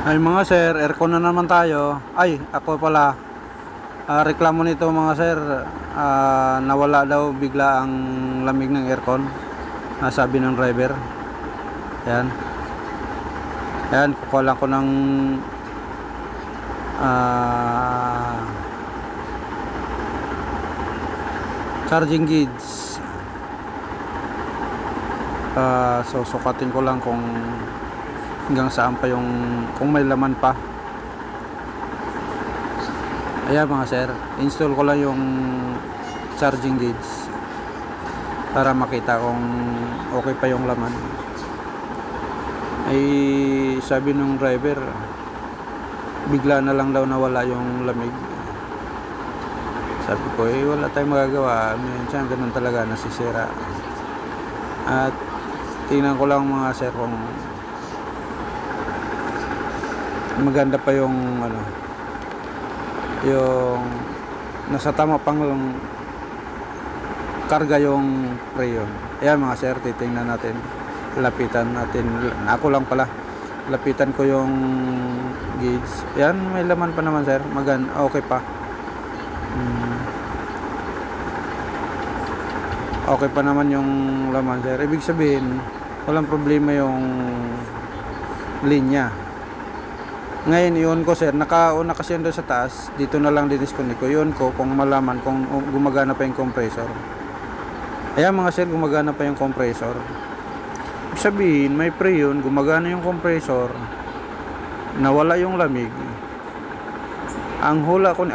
Ay mga sir, aircon na naman tayo. Ay, ako pala. Reklamo nito mga sir. Nawala daw bigla ang lamig ng aircon. Sabi ng driver. Yan. Yan, kukuha lang ko ng charging gauge. So sukatin ko lang kung hanggang saan pa yung, kung may laman pa. Ayan mga sir, install ko lang yung charging gauge para makita kung okay pa yung laman. Ay sabi ng driver, bigla na lang daw nawala yung lamig. Sabi ko, wala tayong magagawa, minsan ganun talaga, nasisira. At tingnan ko lang mga sir kung maganda pa yung yung nasa tama pang karga yung preyon. Ayan mga sir, titingnan natin, lapitan natin, ako lang pala, lapitan ko yung gauge. Ayan, may laman pa naman sir, okay pa. Okay pa naman yung laman sir, ibig sabihin walang problema yung linya. Ngayon iyon ko sir, nakauna kasi doon sa taas, dito na lang dinisconnect ko. Iyon ko kung malaman kung gumagana pa yung compressor. Ayan mga sir, gumagana pa yung compressor. Ibig sabihin may preyon, gumagana yung compressor, nawala yung lamig. Ang hula ko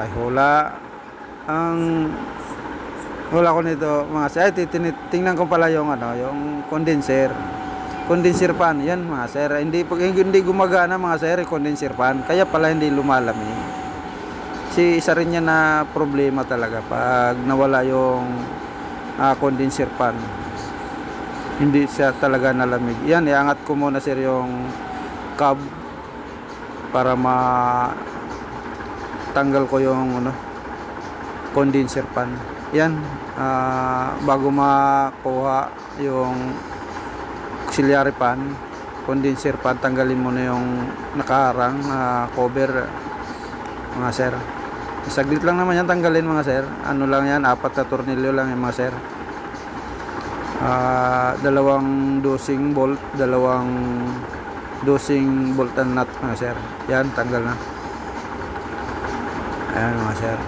nito mga sir, tingnan ko pala yung yung condenser fan. Yan mga sir, hindi gumagana mga sir, condenser fan, kaya pala hindi lumalamig. Isa rin yan na problema talaga pag nawala yung condenser fan, hindi siya talaga nalamig. Yan, iangat ko muna sir yung cab para matanggal ko yung condenser fan. Yan, bago makuha yung auxiliary fan, condenser fan, tanggalin mo na yung nakaharang cover mga sir. Saglit lang naman yan tanggalin mga sir. Ano lang yan, 4 na tornilyo lang yan mga sir. Dalawang dosing bolt and nut mga sir. Yan, tanggal na. Ayan mga sir.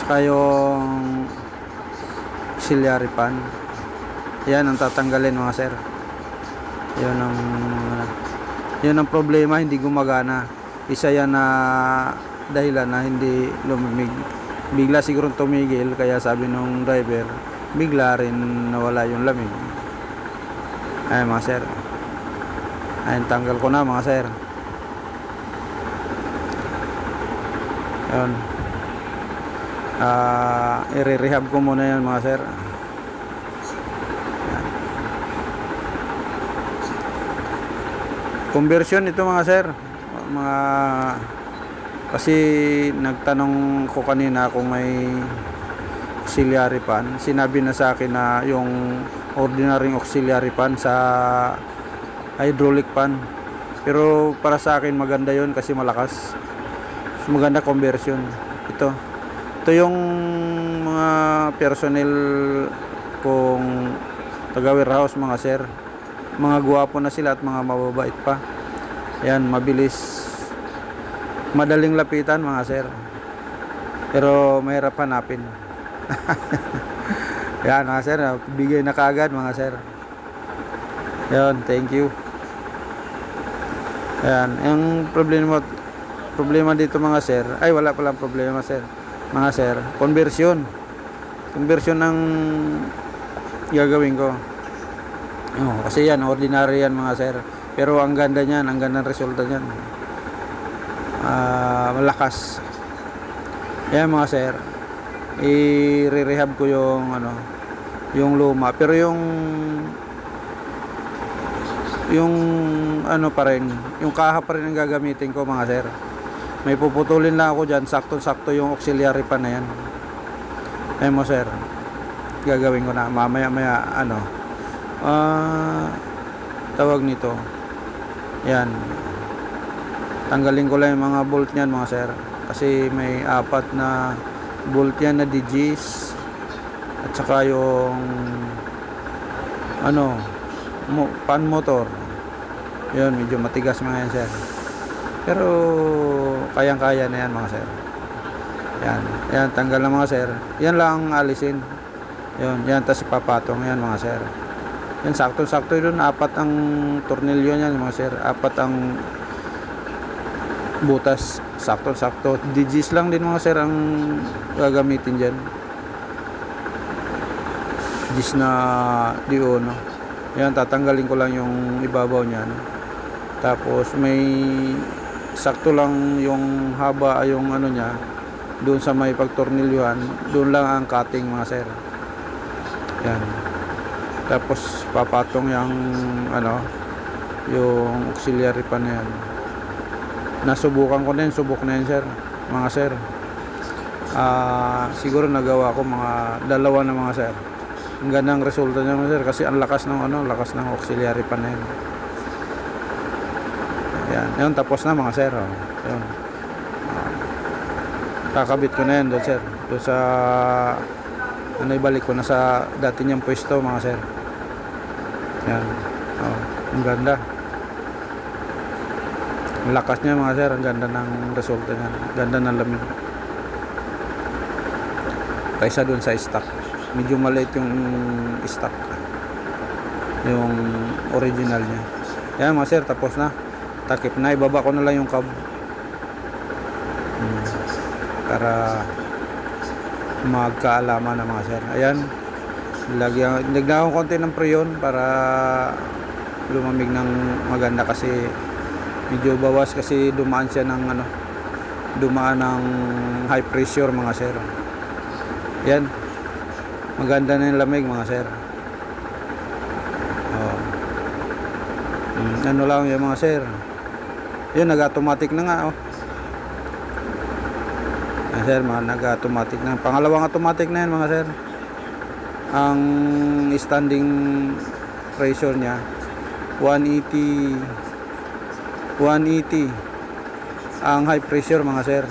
Saka yung auxiliary fan, yan ang tatanggalin mga sir. Yun ang problema, hindi gumagana. Isa yan na dahilan na hindi lumimig. Bigla siguro tumigil, kaya sabi nung driver, bigla rin nawala yung lamig. Ayan mga sir. Ayan, tanggal ko na mga sir. Ayan. I-rehab ko muna yan mga sir. Conversion ito mga sir, kasi nagtanong ko kanina kung may auxiliary fan. Sinabi na sa akin na yung ordinary auxiliary fan sa hydraulic fan, pero para sa akin maganda yon kasi malakas. Maganda conversion ito yung mga personnel kung taga warehouse mga sir, mga guwapo na sila at mga mababait pa. Yan, mabilis, madaling lapitan mga sir, pero mahirap hanapin. Yan mga sir, bigay na kaagad mga sir. Yan, thank you. Yan, yung problema dito mga sir, ay wala palang problema sir, mga sir, conversion ng gagawin ko. Kasi yan, ordinary yan mga sir, pero ang ganda niyan, ang ganda ng resulta niyan. Malakas. Yan mga sir, i-rehab ko yung luma, pero yung pa rin, yung kaha pa rin ang gagamitin ko mga sir. May puputulin lang ako dyan, sakto yung auxiliary pa na yan. Ayun mo sir, gagawin ko na mamaya tawag nito, Yan. Tanggalin ko lang yung mga bolt niyan mga sir. Kasi may 4 na bolt yan na digis. At saka yung ano, pan motor. Yun, medyo matigas mga yan sir. Pero kayang-kaya na yan mga sir. Yan. Yan, tanggal na mga sir. Yan lang ang alisin. Yun, yan, tas ipapatong yan mga sir. Yan, sakto-sakto yun. 4 ang tornilyo yan mga sir. 4 ang butas. Sakto-sakto. Digis lang din mga sir ang gagamitin dyan. Digis na D1. Yan, tatanggalin ko lang yung ibabaw niyan. Tapos may sakto lang yung haba, yung ano niya. Doon sa may pagtornilyuhan. Doon lang ang cutting mga sir. Yan. Tapos papatong yung ano, yung auxiliary pan na yan. Nasubukan ko na yun, subok na yun sir, mga sir. Siguro nagawa ko mga 2 na mga sir. Ang gandang resulta niya mga sir kasi ang lakas ng ano, lakas ng auxiliary pan na yun. Yan, yun tapos na mga sir. Yun. Kakabit ko na yan doon sir. Doon sa ano, ibalik ko na sa dati niyang pwesto mga sir. Yan. Ang ganda. Ang lakas niya mga sir. Ang ganda ng resulta niya. Ganda ng lamig. Kaysa dun sa stock. Medyo maliit yung stock. Yung original niya. Yan mga sir. Tapos na. Takip na. Ibaba ko na lang yung cab. Para magkaalaman na mga sir. Ayan. Lagyan akong konti ng preyon para lumamig ng maganda kasi medyo bawas kasi dumaan siya ng ano, dumaan ng high pressure mga sir. Yan, maganda na yung lamig mga sir. Ano lang yung mga sir, yun nag-automatic na nga yan, sir, nag-automatic na, pangalawang automatic na yan mga sir. Ang standing pressure nya 180 ang high pressure mga sir.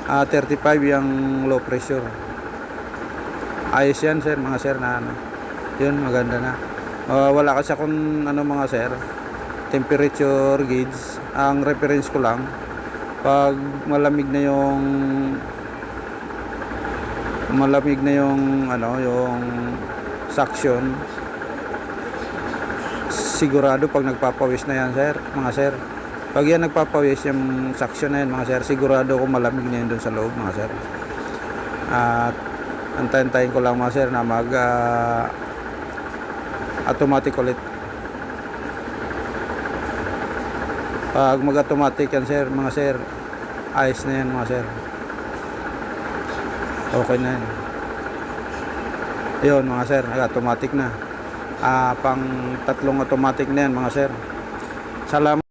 35 yung low pressure. Ayos yan sir mga sir na ano. Yun, maganda na. Wala kasi akong ano mga sir, temperature gauge. Ang reference ko lang pag malamig na yung ano, yung suction, sigurado pag nagpapawis na yan sir, mga sir. Pag yan nagpapawis yung suction na yan mga sir, sigurado ko malamig na yun dun sa loob mga sir. At antayin ko lang mga sir na mag automatic ulit. Pag mag automatic yan sir mga sir, ayos na yan mga sir. Okay na yan. Yun mga sir, nag automatic na. Pang 3 automatic na yan mga sir. Salamat.